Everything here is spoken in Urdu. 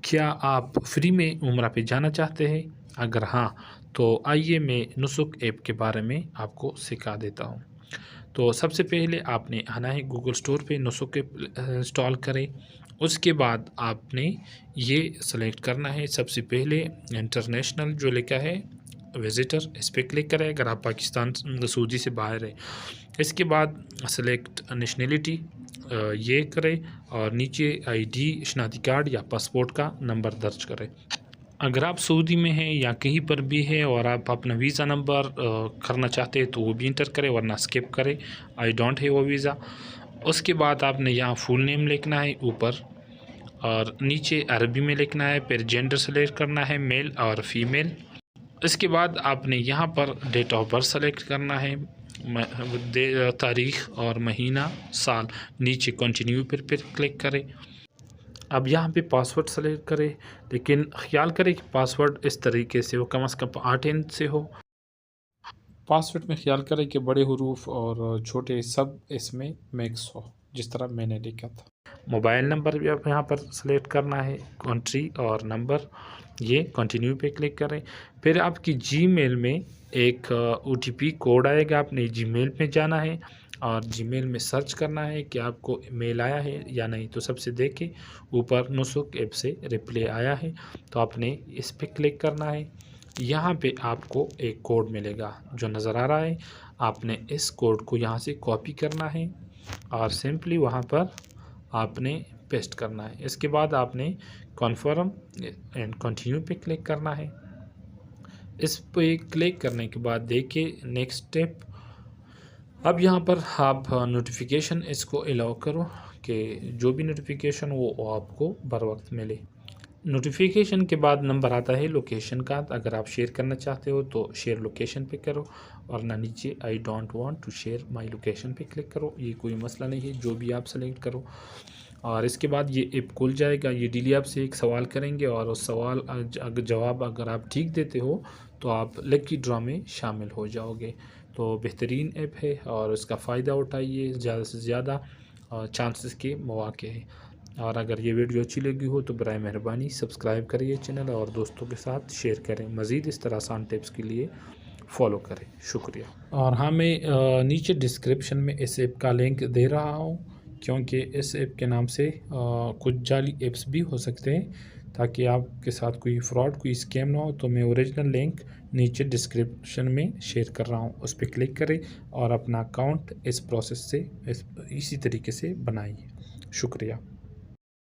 کیا آپ فری میں عمرہ پہ جانا چاہتے ہیں؟ اگر ہاں تو آئیے میں نسک ایپ کے بارے میں آپ کو سکھا دیتا ہوں۔ تو سب سے پہلے آپ نے آنا ہے گوگل اسٹور پہ نسک ایپ انسٹال کریں۔ اس کے بعد آپ نے یہ سلیکٹ کرنا ہے، سب سے پہلے انٹرنیشنل جو لکھا ہے وزٹر، اس پہ کلک کریں اگر آپ پاکستان سعودی سے باہر ہے۔ اس کے بعد سلیکٹ نیشنلٹی یہ کریں اور نیچے آئی ڈی، شناختی کارڈ یا پاسپورٹ کا نمبر درج کریں۔ اگر آپ سعودی میں ہیں یا کہیں پر بھی ہے اور آپ اپنا ویزا نمبر کرنا چاہتے ہیں تو وہ بھی انٹر کریں، ورنہ اسکپ کریں، آئی ڈونٹ ہے وہ ویزا۔ اس کے بعد آپ نے یہاں فل نیم لکھنا ہے اوپر، اور نیچے عربی میں لکھنا ہے، پھر جینڈر سلیکٹ کرنا ہے میل اور فیمیل۔ اس کے بعد آپ نے یہاں پر ڈیٹ آف برتھ سلیکٹ کرنا ہے، تاریخ اور مہینہ، سال، نیچے کنٹینیو پھر کلک کریں۔ اب یہاں پہ پاسورڈ سلیکٹ کریں، لیکن خیال کریں کہ پاسورڈ اس طریقے سے ہو، کم از کم 8 انچ سے ہو۔ پاسورڈ میں خیال کریں کہ بڑے حروف اور چھوٹے سب اس میں مکس ہو، جس طرح میں نے لکھا تھا۔ موبائل نمبر بھی آپ یہاں پر سلیکٹ کرنا ہے، کنٹری اور نمبر، یہ کنٹینیو پہ کلک کریں۔ پھر آپ کی جی میل میں ایک او ٹی پی کوڈ آئے گا، آپ نے جی میل پہ جانا ہے اور جی میل میں سرچ کرنا ہے کہ آپ کو میل آیا ہے یا نہیں۔ تو سب سے دیکھیں اوپر نسک ایپ سے ریپلے آیا ہے، تو آپ نے اس پہ کلک کرنا ہے۔ یہاں پہ آپ کو ایک کوڈ ملے گا جو نظر آ رہا ہے، آپ نے اس کوڈ کو یہاں سے کاپی کرنا ہے اور سمپلی وہاں پر آپ نے پیسٹ کرنا ہے۔ اس کے بعد آپ نے کنفرم اینڈ کنٹینیو پہ کلک کرنا ہے۔ اس پہ کلک کرنے کے بعد دیکھیں نیکسٹ اسٹیپ۔ اب یہاں پر آپ نوٹیفیکیشن اس کو الاؤ کرو کہ جو بھی نوٹیفیکیشن وہ آپ کو بر وقت ملے۔ نوٹیفیکیشن کے بعد نمبر آتا ہے لوکیشن کا، اگر آپ شیئر کرنا چاہتے ہو تو شیئر لوکیشن پہ کرو، اور نہ نیچے I don't want to share my location پہ کلک کرو، یہ کوئی مسئلہ نہیں ہے، جو بھی آپ سلیکٹ کرو۔ اور اس کے بعد یہ ایپ کھل جائے گا، یہ ڈیلی آپ سے ایک سوال کریں گے، اور اس سوال جواب اگر آپ ٹھیک دیتے ہو تو آپ لکی ڈرا میں شامل ہو جاؤ گے۔ تو بہترین ایپ ہے اور اس کا فائدہ اٹھائیے، زیادہ سے زیادہ چانسز کے مواقع ہے۔ اور اگر یہ ویڈیو اچھی لگی ہو تو برائے مہربانی سبسکرائب کریے چینل، اور دوستوں کے ساتھ شیئر کریں۔ مزید اس طرح آسان ٹپس کے لیے فالو کریں۔ شکریہ۔ اور ہاں، میں نیچے ڈسکرپشن میں اس ایپ کا لنک دے رہا ہوں، کیونکہ اس ایپ کے نام سے کچھ جعلی ایپس بھی ہو سکتے ہیں، تاکہ آپ کے ساتھ کوئی فراڈ، کوئی اسکیم نہ ہو۔ تو میں اوریجنل لنک نیچے ڈسکرپشن میں شیئر کر رہا ہوں، اس پہ کلک کریں اور اپنا اکاؤنٹ اس پروسیس سے اسی طریقے سے بنائیے۔ شکریہ۔